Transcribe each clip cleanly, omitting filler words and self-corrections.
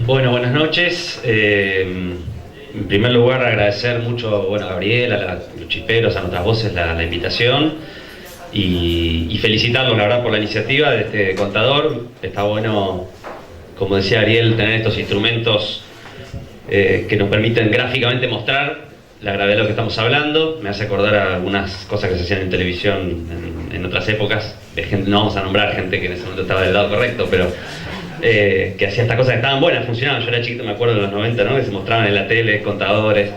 Bueno, buenas noches. En primer lugar, agradecer mucho a Gabriel, a los chisperos, a nuestras voces la invitación y felicitarlos, la verdad, por la iniciativa de este contador. Está bueno, como decía Ariel, tener estos instrumentos que nos permiten gráficamente mostrar la gravedad de lo que estamos hablando. Me hace acordar a algunas cosas que se hacían en televisión en otras épocas, de gente, no vamos a nombrar gente que en ese momento estaba del lado correcto, pero que hacía estas cosas que estaban buenas, funcionaban. Yo era chiquito, me acuerdo de los 90, ¿no? Que se mostraban en la tele contadores,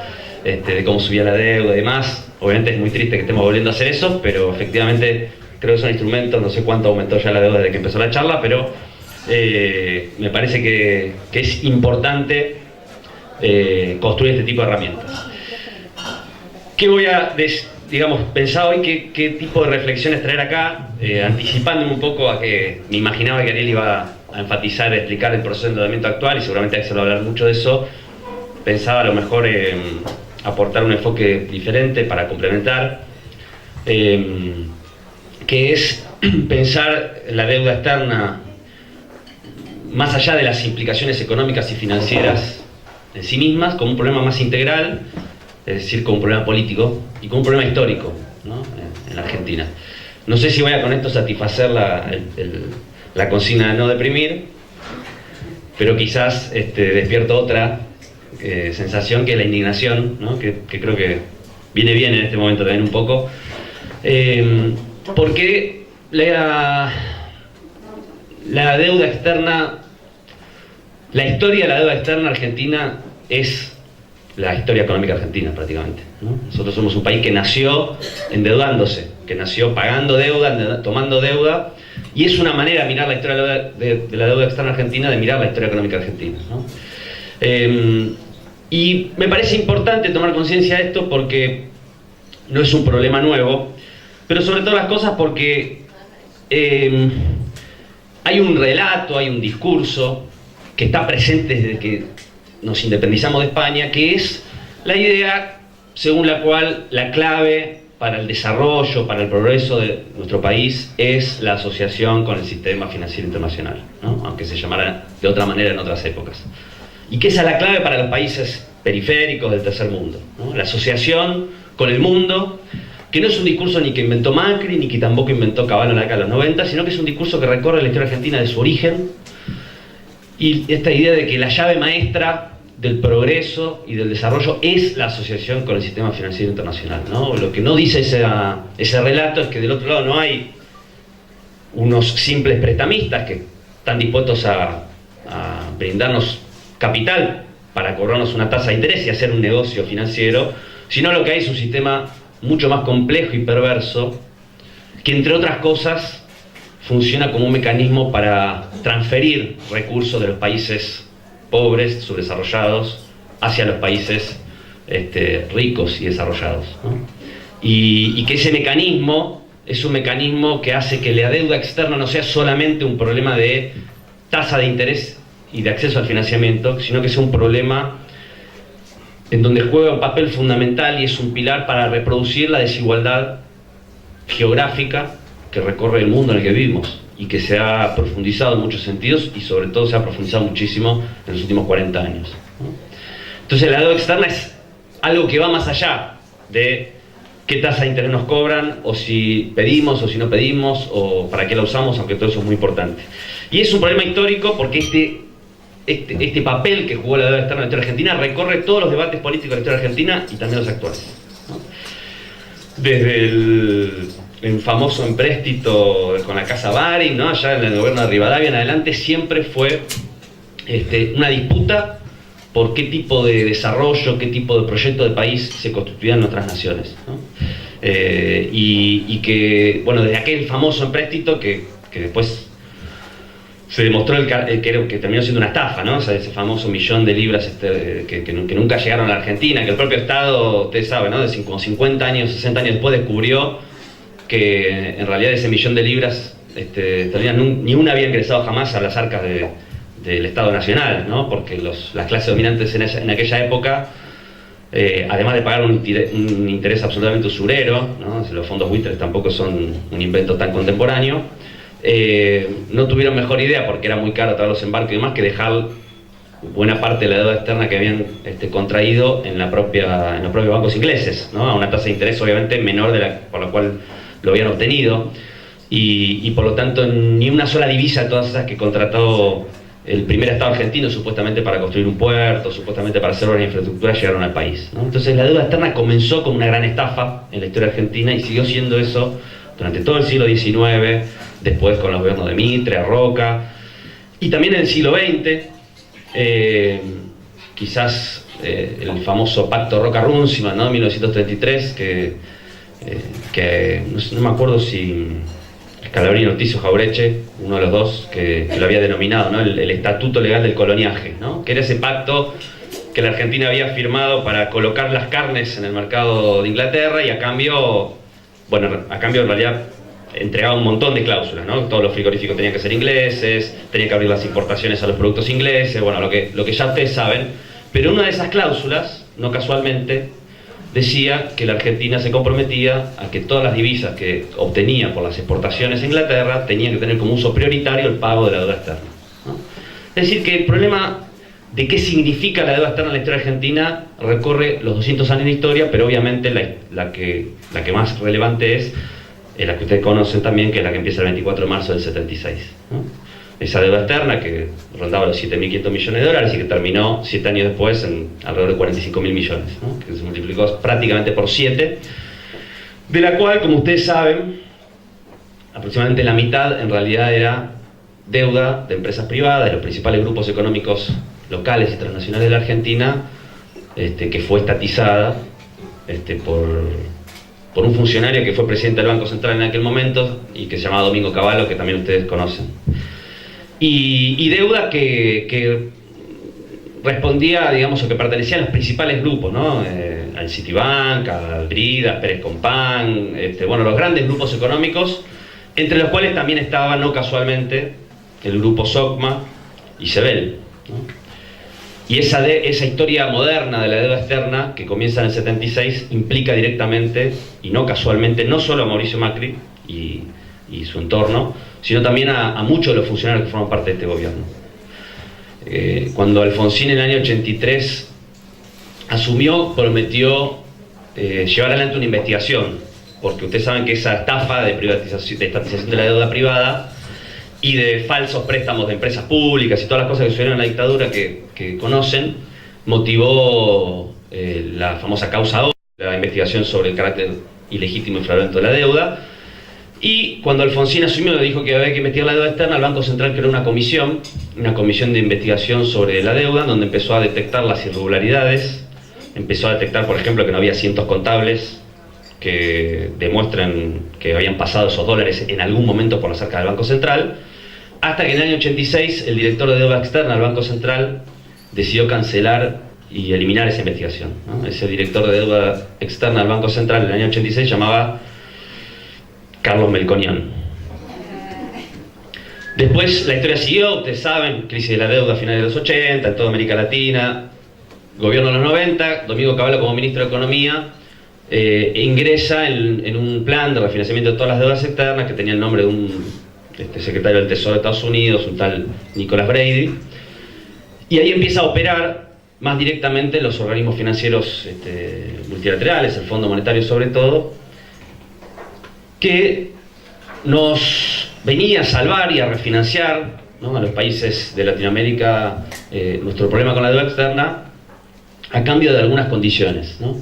de cómo subía la deuda y demás. Obviamente es muy triste que estemos volviendo a hacer eso, pero efectivamente creo que son instrumentos. No sé cuánto aumentó ya la deuda desde que empezó la charla, pero me parece que es importante construir este tipo de herramientas. ¿Qué voy a, pensar hoy qué tipo de reflexiones traer acá? Anticipándome un poco a que me imaginaba que Ariel iba a enfatizar, explicar el proceso de endeudamiento actual, y seguramente se va a hablar mucho de eso. Pensaba a lo mejor aportar un enfoque diferente para complementar, que es pensar la deuda externa más allá de las implicaciones económicas y financieras en sí mismas, como un problema más integral, es decir, como un problema político y como un problema histórico, ¿no? En la Argentina. No sé si voy a con esto satisfacer la consigna de no deprimir, pero quizás despierto otra sensación, que es la indignación, ¿no? que creo que viene bien en este momento también un poco, porque la deuda externa, la historia de la deuda externa argentina es la historia económica argentina prácticamente, ¿no? Nosotros somos un país que nació endeudándose, que nació pagando deuda, tomando deuda, y es una manera de mirar la historia de la deuda externa argentina, de mirar la historia económica argentina, ¿no? Y me parece importante tomar conciencia de esto porque no es un problema nuevo, pero sobre todas las cosas porque hay un relato, hay un discurso que está presente desde que nos independizamos de España, que es la idea según la cual la clave para el desarrollo, para el progreso de nuestro país es la asociación con el sistema financiero internacional, ¿no? Aunque se llamara de otra manera en otras épocas. Y que esa es la clave para los países periféricos del tercer mundo, ¿no? La asociación con el mundo, que no es un discurso ni que inventó Macri, ni que tampoco inventó Caballo en la década de los 90, sino que es un discurso que recorre la historia argentina de su origen, y esta idea de que la llave maestra del progreso y del desarrollo es la asociación con el sistema financiero internacional, ¿no? Lo que no dice ese relato es que del otro lado no hay unos simples prestamistas que están dispuestos a brindarnos capital para cobrarnos una tasa de interés y hacer un negocio financiero, sino lo que hay es un sistema mucho más complejo y perverso, que entre otras cosas funciona como un mecanismo para transferir recursos de los países pobres, subdesarrollados, hacia los países ricos y desarrollados, ¿no? Y que ese mecanismo es un mecanismo que hace que la deuda externa no sea solamente un problema de tasa de interés y de acceso al financiamiento, sino que sea un problema en donde juega un papel fundamental y es un pilar para reproducir la desigualdad geográfica que recorre el mundo en el que vivimos y que se ha profundizado en muchos sentidos, y sobre todo se ha profundizado muchísimo en los últimos 40 años, ¿no? Entonces la deuda externa es algo que va más allá de qué tasa de interés nos cobran, o si pedimos o si no pedimos, o para qué la usamos, aunque todo eso es muy importante. Y es un problema histórico porque este papel que jugó la deuda externa en la historia argentina recorre todos los debates políticos de la historia argentina y también los actuales, ¿no? Desde el famoso empréstito con la Casa Baring, ¿no? Allá en el gobierno de Rivadavia en adelante, siempre fue una disputa por qué tipo de desarrollo, qué tipo de proyecto de país se constituían nuestras naciones, ¿no? Y que, bueno, desde aquel famoso empréstito que después se demostró que terminó siendo una estafa, ¿no? O sea, ese famoso millón de libras que nunca llegaron a la Argentina, que el propio Estado, ustedes saben, ¿no? Como 50 años, 60 años después descubrió que en realidad ese millón de libras ni una había ingresado jamás a las arcas del Estado Nacional, ¿no? Porque las clases dominantes en aquella época, además de pagar un interés absolutamente usurero, ¿no? Los fondos buitres tampoco son un invento tan contemporáneo, no tuvieron mejor idea, porque era muy caro traer los embarques y demás, que dejar buena parte de la deuda externa que habían contraído en los propios bancos ingleses, ¿no? A una tasa de interés obviamente menor por la cual lo habían obtenido, y por lo tanto ni una sola divisa de todas esas que contrató el primer Estado argentino supuestamente para construir un puerto, supuestamente para hacer obras de infraestructura, llegaron al país, ¿no? Entonces la deuda externa comenzó como una gran estafa en la historia argentina y siguió siendo eso durante todo el siglo XIX, después con los gobiernos de Mitre, Roca, y también en el siglo XX, quizás el famoso pacto Roca-Runciman, ¿no? 1933, que no me acuerdo si Scalabrini, Ortiz o Jaureche, uno de los dos, que lo había denominado, ¿no? El estatuto legal del coloniaje, ¿no? Que era ese pacto que la Argentina había firmado para colocar las carnes en el mercado de Inglaterra, y a cambio en realidad entregaba un montón de cláusulas, ¿no? Todos los frigoríficos tenían que ser ingleses, tenían que abrir las importaciones a los productos ingleses, bueno, lo que ya ustedes saben. Pero una de esas cláusulas, no casualmente, decía que la Argentina se comprometía a que todas las divisas que obtenía por las exportaciones a Inglaterra tenían que tener como uso prioritario el pago de la deuda externa, ¿no? Es decir, que el problema de qué significa la deuda externa en la historia argentina recorre los 200 años de historia, pero obviamente la que más relevante es la que ustedes conocen también, que es la que empieza el 24 de marzo del 76, ¿no? Esa deuda externa que rondaba los 7.500 millones de dólares y que terminó 7 años después en alrededor de 45.000 millones, ¿no? Que se multiplicó prácticamente por 7, de la cual, como ustedes saben, aproximadamente la mitad en realidad era deuda de empresas privadas, de los principales grupos económicos locales y transnacionales de la Argentina, que fue estatizada por un funcionario que fue presidente del Banco Central en aquel momento y que se llamaba Domingo Cavallo, que también ustedes conocen. Y deuda que respondía, digamos, o que pertenecía a los principales grupos, ¿no? Al Citibank, al BRID, a Pérez Compán, los grandes grupos económicos, entre los cuales también estaba, no casualmente, el grupo SOCMA y Sebel, ¿no? Y esa historia moderna de la deuda externa, que comienza en el 76, implica directamente, y no casualmente, no solo a Mauricio Macri y su entorno, sino también a muchos de los funcionarios que forman parte de este gobierno. Cuando Alfonsín en el año 83 asumió, prometió llevar adelante una investigación, porque ustedes saben que esa estafa de estatización de la deuda privada y de falsos préstamos de empresas públicas y todas las cosas que sucedieron en la dictadura que conocen, motivó la famosa causa O, la investigación sobre el carácter ilegítimo y fraudulento de la deuda. Y cuando Alfonsín asumió, le dijo que había que investigar la deuda externa, el Banco Central creó una comisión de investigación sobre la deuda, donde empezó a detectar las irregularidades, empezó a detectar, por ejemplo, que no había cientos contables que demuestran que habían pasado esos dólares en algún momento por las arcas del Banco Central, hasta que en el año 86 el director de deuda externa del Banco Central decidió cancelar y eliminar esa investigación, ¿no? Ese director de deuda externa del Banco Central en el año 86 llamaba Carlos Melconian. Después la historia siguió, ustedes saben, crisis de la deuda a finales de los 80, en toda América Latina, gobierno de los 90, Domingo Cavallo como ministro de Economía, ingresa en un plan de refinanciamiento de todas las deudas externas que tenía el nombre de un secretario del Tesoro de Estados Unidos, un tal Nicholas Brady, y ahí empieza a operar más directamente los organismos financieros multilaterales, el Fondo Monetario sobre todo, que nos venía a salvar y a refinanciar, ¿no?, a los países de Latinoamérica nuestro problema con la deuda externa a cambio de algunas condiciones, ¿no?,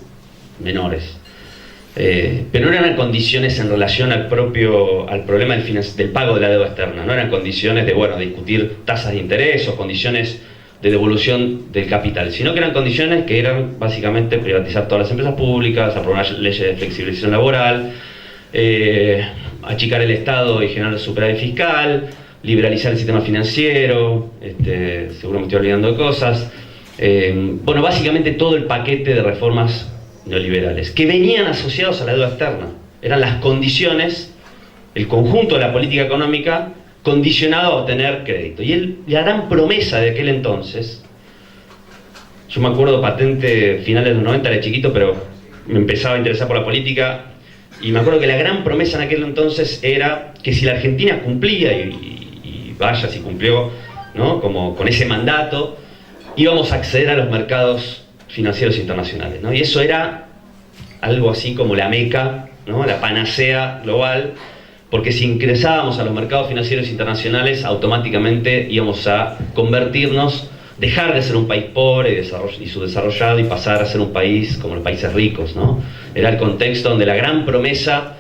menores. Pero no eran condiciones en relación al problema del pago de la deuda externa, no eran condiciones de discutir tasas de interés o condiciones de devolución del capital, sino que eran condiciones que eran básicamente privatizar todas las empresas públicas, aprobar leyes de flexibilización laboral, achicar el Estado y generar superávit fiscal, liberalizar el sistema financiero, seguro me estoy olvidando de cosas, básicamente todo el paquete de reformas neoliberales que venían asociados a la deuda externa. Eran las condiciones, el conjunto de la política económica condicionado a obtener crédito. Y la gran promesa de aquel entonces, yo me acuerdo patente, finales de los 90, era chiquito, pero me empezaba a interesar por la política, y me acuerdo que la gran promesa en aquel entonces era que si la Argentina cumplía, y vaya si cumplió, ¿no?, como con ese mandato, íbamos a acceder a los mercados financieros internacionales, ¿no? Y eso era algo así como la meca, ¿no? La panacea global, porque si ingresábamos a los mercados financieros internacionales, automáticamente íbamos a convertirnos, dejar de ser un país pobre y subdesarrollado y pasar a ser un país como los países ricos, ¿no? Era el contexto donde la gran promesa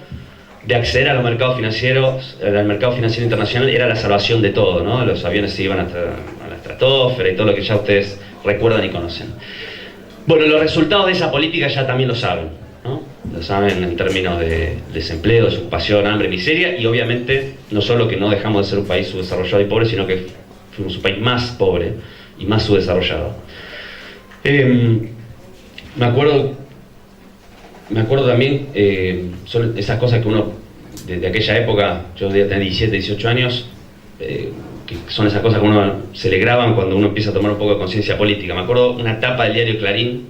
de acceder a los mercados financieros, al mercado financiero internacional, era la salvación de todo, ¿no? Los aviones se iban a la estratosfera y todo lo que ya ustedes recuerdan y conocen. Bueno, los resultados de esa política ya también lo saben, ¿no? Lo saben en términos de desempleo, desocupación, hambre, miseria, y obviamente no solo que no dejamos de ser un país subdesarrollado y pobre, sino que fuimos un país más pobre y más subdesarrollado. Me acuerdo también, son esas cosas que uno, de aquella época, yo debía tener 17, 18 años, que son esas cosas que uno se le graban cuando uno empieza a tomar un poco de conciencia política. Me acuerdo una tapa del diario Clarín,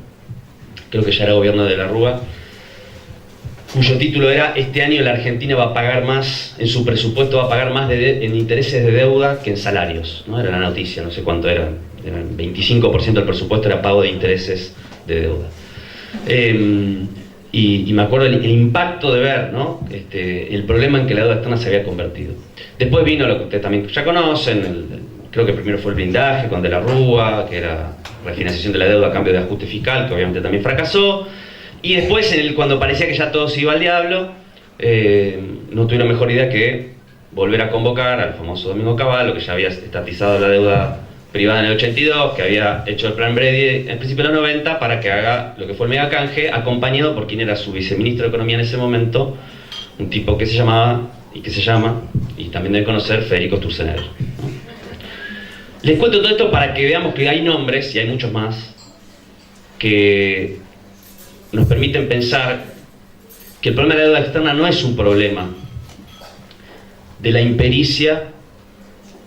creo que ya era gobierno de la Rúa, cuyo título era: "Este año la Argentina va a pagar más, en su presupuesto va a pagar más en intereses de deuda que en salarios", ¿no? Era la noticia, no sé cuánto era, el 25% del presupuesto era pago de intereses de deuda. Y me acuerdo el impacto de ver, ¿no? El problema en que la deuda externa se había convertido. Después vino lo que ustedes también ya conocen, creo que primero fue el blindaje con De la Rúa, que era refinanciación de la deuda a cambio de ajuste fiscal, que obviamente también fracasó. Y después, cuando parecía que ya todo se iba al diablo, no tuvieron mejor idea que volver a convocar al famoso Domingo Cavallo, que ya había estatizado la deuda privada en el 82, que había hecho el plan Brady en principio de los 90, para que haga lo que fue el megacanje, acompañado por quien era su viceministro de Economía en ese momento, un tipo que se llamaba, y que se llama, y también deben conocer, Federico Sturzenegger, ¿no? Les cuento todo esto para que veamos que hay nombres, y hay muchos más, que nos permiten pensar que el problema de la deuda externa no es un problema de la impericia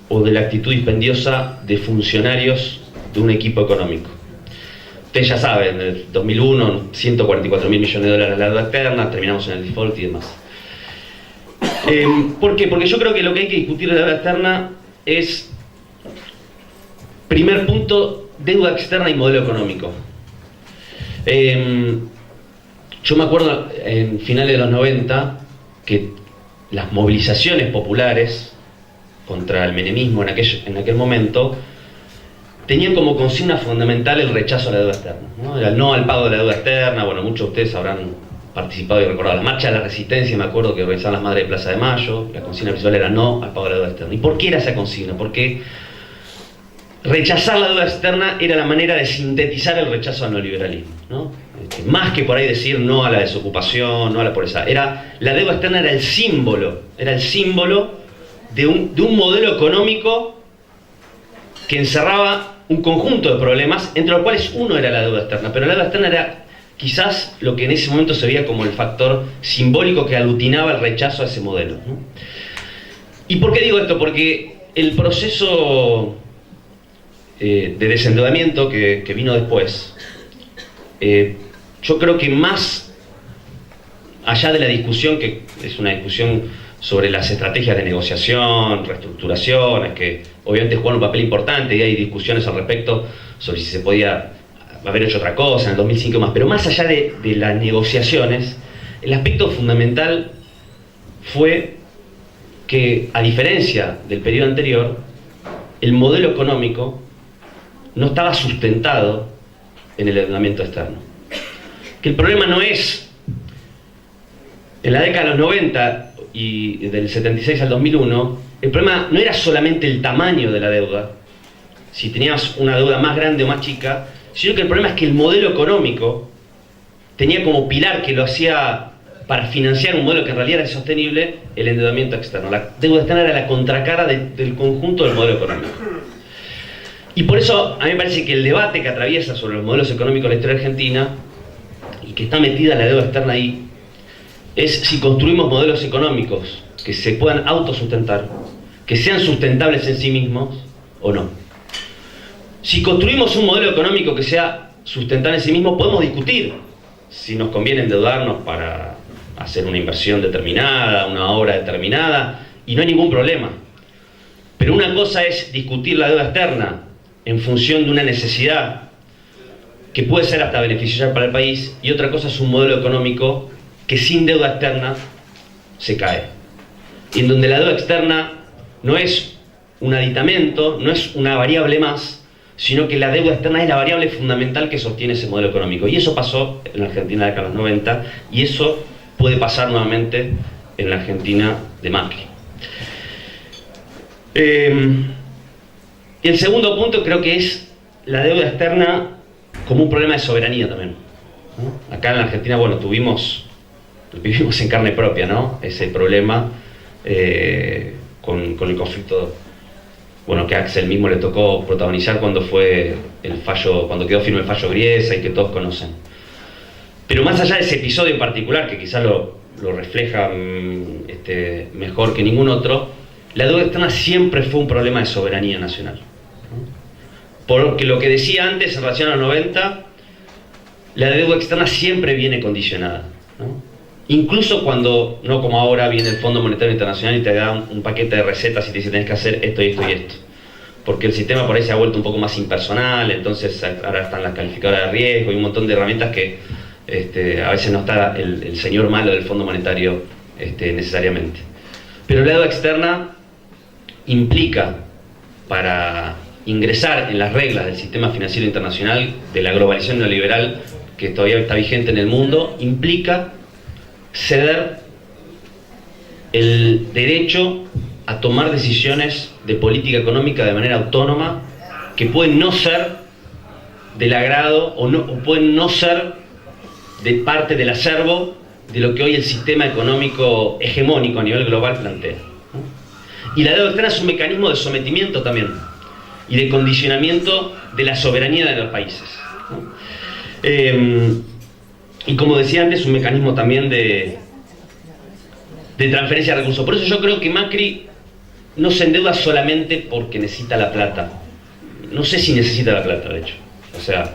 o de la actitud dispendiosa de funcionarios de un equipo económico. Ustedes ya saben, en el 2001, 144.000 millones de dólares la deuda externa, terminamos en el default y demás. ¿Por qué? Porque yo creo que lo que hay que discutir de la deuda externa es, primer punto, deuda externa y modelo económico. Yo me acuerdo en finales de los 90 que las movilizaciones populares contra el menemismo en aquel momento tenían como consigna fundamental el rechazo a la deuda externa, ¿no? Era el no al pago de la deuda externa. Bueno, muchos de ustedes habrán participado y recordado la marcha de la resistencia, me acuerdo que organizaban las Madres de Plaza de Mayo, la consigna principal era no al pago de la deuda externa. ¿Y por qué era esa consigna? Porque rechazar la deuda externa era la manera de sintetizar el rechazo al neoliberalismo, ¿no? Más que por ahí decir no a la desocupación, no a la pobreza. La deuda externa era el símbolo de un modelo económico que encerraba un conjunto de problemas, entre los cuales uno era la deuda externa. Pero la deuda externa era quizás lo que en ese momento se veía como el factor simbólico que aglutinaba el rechazo a ese modelo, ¿no? ¿Y por qué digo esto? Porque el proceso de desendeudamiento que vino después, yo creo que más allá de la discusión, que es una discusión sobre las estrategias de negociación, reestructuraciones, que obviamente juegan un papel importante y hay discusiones al respecto sobre si se podía haber hecho otra cosa en el 2005 más, pero más allá de las negociaciones, el aspecto fundamental fue que, a diferencia del periodo anterior, el modelo económico no estaba sustentado en el endeudamiento externo. Que el problema no es, en la década de los 90 y del 76 al 2001, el problema no era solamente el tamaño de la deuda, si tenías una deuda más grande o más chica, sino que el problema es que el modelo económico tenía como pilar que lo hacía para financiar un modelo que en realidad era insostenible, el endeudamiento externo. La deuda externa era la contracara del conjunto del modelo económico. Y por eso a mí me parece que el debate que atraviesa sobre los modelos económicos de la historia argentina, y que está metida la deuda externa ahí, es si construimos modelos económicos que se puedan autosustentar, que sean sustentables en sí mismos o no. Si construimos un modelo económico que sea sustentable en sí mismo, podemos discutir si nos conviene endeudarnos para hacer una inversión determinada, una obra determinada, y no hay ningún problema. Pero una cosa es discutir la deuda externa en función de una necesidad que puede ser hasta beneficiosa para el país, y otra cosa es un modelo económico que sin deuda externa se cae. Y en donde la deuda externa no es un aditamento, no es una variable más, sino que la deuda externa es la variable fundamental que sostiene ese modelo económico. Y eso pasó en la Argentina de la década de los 90, y eso puede pasar nuevamente en la Argentina de Macri. Y el segundo punto creo que es la deuda externa como un problema de soberanía también, ¿no? Acá en la Argentina, bueno, lo vivimos en carne propia, ¿no? Ese problema con el conflicto, bueno, que a Axel mismo le tocó protagonizar cuando fue el fallo, cuando quedó firme el fallo Griesa y que todos conocen. Pero más allá de ese episodio en particular, que quizás lo refleja mejor que ningún otro, la deuda externa siempre fue un problema de soberanía nacional, ¿no? Porque lo que decía antes en relación a los 90, la deuda externa siempre viene condicionada, ¿no? Incluso cuando, no como ahora, viene el Fondo Monetario Internacional y te da un paquete de recetas y te dice tenés que hacer esto y esto y esto. Porque el sistema por ahí se ha vuelto un poco más impersonal, entonces ahora están las calificadoras de riesgo y un montón de herramientas que a veces no está el señor malo del Fondo Monetario necesariamente. Pero la deuda externa implica, para ingresar en las reglas del sistema financiero internacional, de la globalización neoliberal que todavía está vigente en el mundo, implica ceder el derecho a tomar decisiones de política económica de manera autónoma, que pueden no ser del agrado o pueden no ser de parte del acervo de lo que hoy el sistema económico hegemónico a nivel global plantea, ¿no? Y la deuda externa es un mecanismo de sometimiento también y de condicionamiento de la soberanía de los países, ¿no? Y como decía antes, un mecanismo también de transferencia de recursos. Por eso yo creo que Macri no se endeuda solamente porque necesita la plata. No sé si necesita la plata, de hecho. O sea,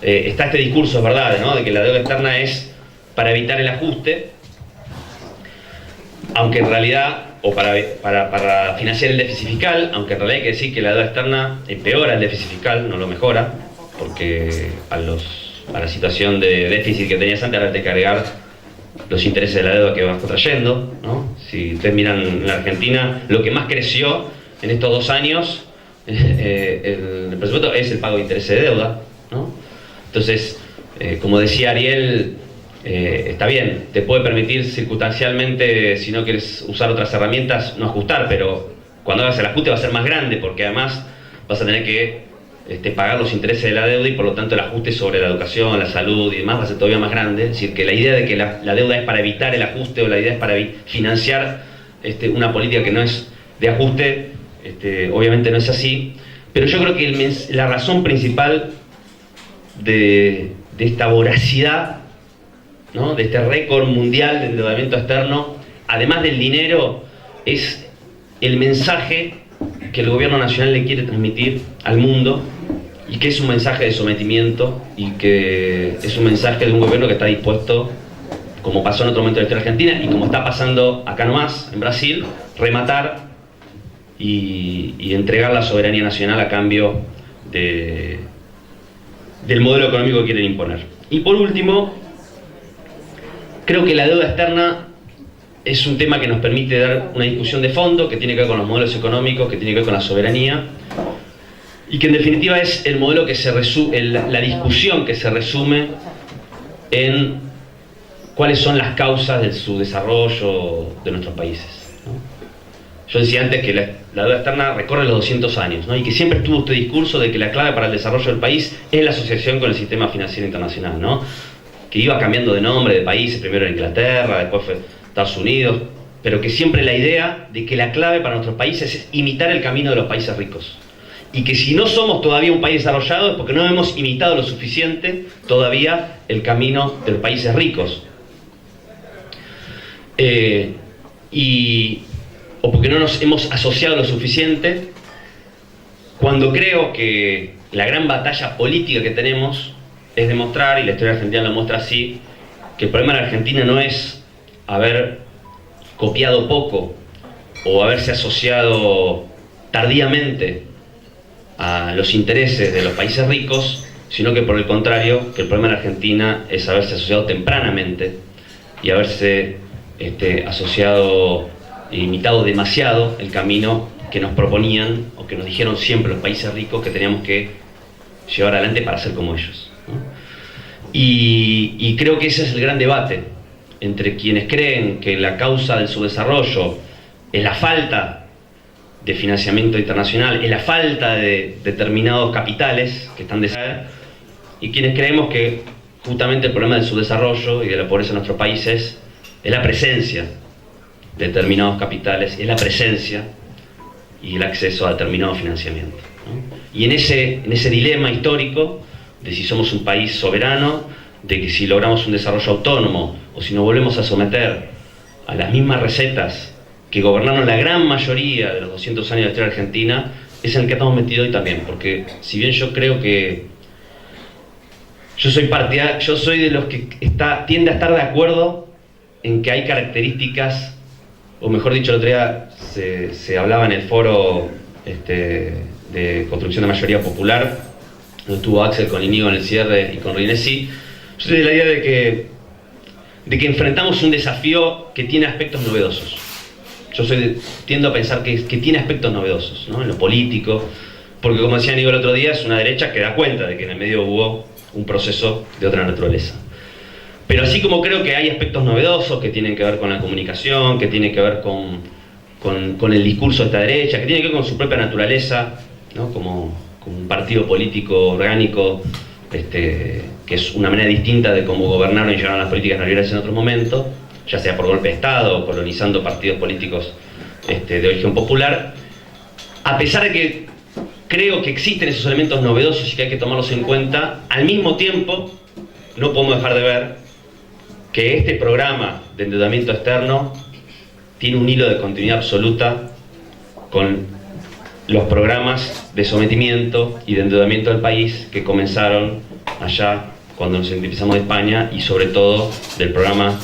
está este discurso, es verdad, ¿no?, de que la deuda externa es para evitar el ajuste, aunque en realidad, o para financiar el déficit fiscal, aunque en realidad hay que decir que la deuda externa empeora el déficit fiscal, no lo mejora, porque a la situación de déficit que tenías antes, ahora te cargar los intereses de la deuda que vas contrayendo, ¿no? Si ustedes miran en la Argentina, lo que más creció en estos 2 años el presupuesto es el pago de intereses de deuda, ¿no? Entonces, como decía Ariel, está bien, te puede permitir circunstancialmente, si no quieres usar otras herramientas, no ajustar, pero cuando hagas el ajuste va a ser más grande, porque además vas a tener que pagar los intereses de la deuda, y por lo tanto el ajuste sobre la educación, la salud y demás va a ser todavía más grande. Es decir, que la idea de que la deuda es para evitar el ajuste, o la idea es para financiar una política que no es de ajuste, obviamente no es así. Pero yo creo que la razón principal de esta voracidad, ¿no?, de este récord mundial de endeudamiento externo, además del dinero, es el mensaje que el gobierno nacional le quiere transmitir al mundo, y que es un mensaje de sometimiento, y que es un mensaje de un gobierno que está dispuesto, como pasó en otro momento de la historia argentina y como está pasando acá nomás en Brasil, rematar y entregar la soberanía nacional a cambio del modelo económico que quieren imponer. Y por último, creo que la deuda externa es un tema que nos permite dar una discusión de fondo, que tiene que ver con los modelos económicos, que tiene que ver con la soberanía, y que en definitiva es el modelo que se resume, la discusión que se resume en cuáles son las causas de su desarrollo de nuestros países, ¿no? Yo decía antes que la deuda externa recorre los 200 años, ¿no?, y que siempre estuvo este discurso de que la clave para el desarrollo del país es la asociación con el sistema financiero internacional, ¿no?, que iba cambiando de nombre de países, primero Inglaterra, después fue Estados Unidos, pero que siempre la idea de que la clave para nuestros países es imitar el camino de los países ricos, y que si no somos todavía un país desarrollado es porque no hemos imitado lo suficiente todavía el camino de los países ricos, o porque no nos hemos asociado lo suficiente, cuando creo que la gran batalla política que tenemos es demostrar, y la historia argentina lo muestra así, que el problema de la Argentina no es haber copiado poco o haberse asociado tardíamente a los intereses de los países ricos, sino que por el contrario, que el problema de la Argentina es haberse asociado tempranamente y haberse asociado e imitado demasiado el camino que nos proponían o que nos dijeron siempre los países ricos que teníamos que llevar adelante para ser como ellos, ¿no? Y creo que ese es el gran debate entre quienes creen que la causa del subdesarrollo es la falta de financiamiento internacional, es la falta de determinados capitales que están desapareciendo, y quienes creemos que justamente el problema del subdesarrollo y de la pobreza en nuestros países es la presencia de determinados capitales, es la presencia y el acceso a determinado financiamiento, ¿no? Y en ese dilema histórico de si somos un país soberano, de que si logramos un desarrollo autónomo o si nos volvemos a someter a las mismas recetas que gobernaron la gran mayoría de los 200 años de la historia argentina, es en el que estamos metidos hoy también, porque si bien yo creo que yo soy de los que tiende a estar de acuerdo en que hay características, o mejor dicho, el otro día se hablaba en el foro de construcción de mayoría popular, donde estuvo Axel con Inigo en el cierre y con Rinesi. Yo soy de la idea de que enfrentamos un desafío que tiene aspectos novedosos. Tiendo a pensar que tiene aspectos novedosos, ¿no? En lo político, porque como decía Inigo el otro día, es una derecha que da cuenta de que en el medio hubo un proceso de otra naturaleza. Pero así como creo que hay aspectos novedosos que tienen que ver con la comunicación, que tienen que ver con el discurso de esta derecha, que tienen que ver con su propia naturaleza, ¿no? Como un partido político orgánico, que es una manera distinta de cómo gobernaron y llevaron las políticas neoliberales en otro momento, ya sea por golpe de Estado o colonizando partidos políticos de origen popular. A pesar de que creo que existen esos elementos novedosos y que hay que tomarlos en cuenta, al mismo tiempo no podemos dejar de ver que este programa de endeudamiento externo tiene un hilo de continuidad absoluta con los programas de sometimiento y de endeudamiento del país que comenzaron allá cuando nos independizamos de España, y sobre todo del programa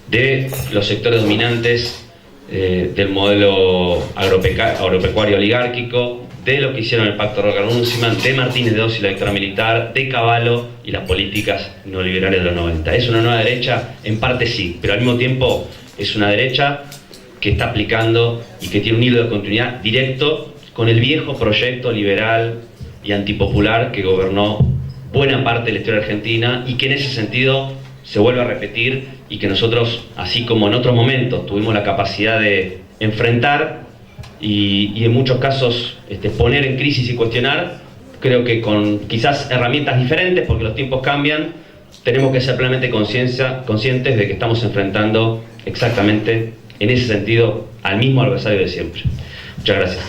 de los sectores dominantes del modelo agropecuario oligárquico, de lo que hicieron el Pacto Roca-Runciman, de Martínez de Oz y la dictadura militar, de Cavallo y las políticas neoliberales de los 90. ¿Es una nueva derecha? En parte sí, pero al mismo tiempo es una derecha que está aplicando y que tiene un hilo de continuidad directo con el viejo proyecto liberal y antipopular que gobernó buena parte de la historia argentina, y que en ese sentido se vuelve a repetir, y que nosotros, así como en otros momentos tuvimos la capacidad de enfrentar y en muchos casos poner en crisis y cuestionar, creo que con quizás herramientas diferentes, porque los tiempos cambian, tenemos que ser plenamente conscientes de que estamos enfrentando exactamente en ese sentido al mismo adversario de siempre. Muchas gracias.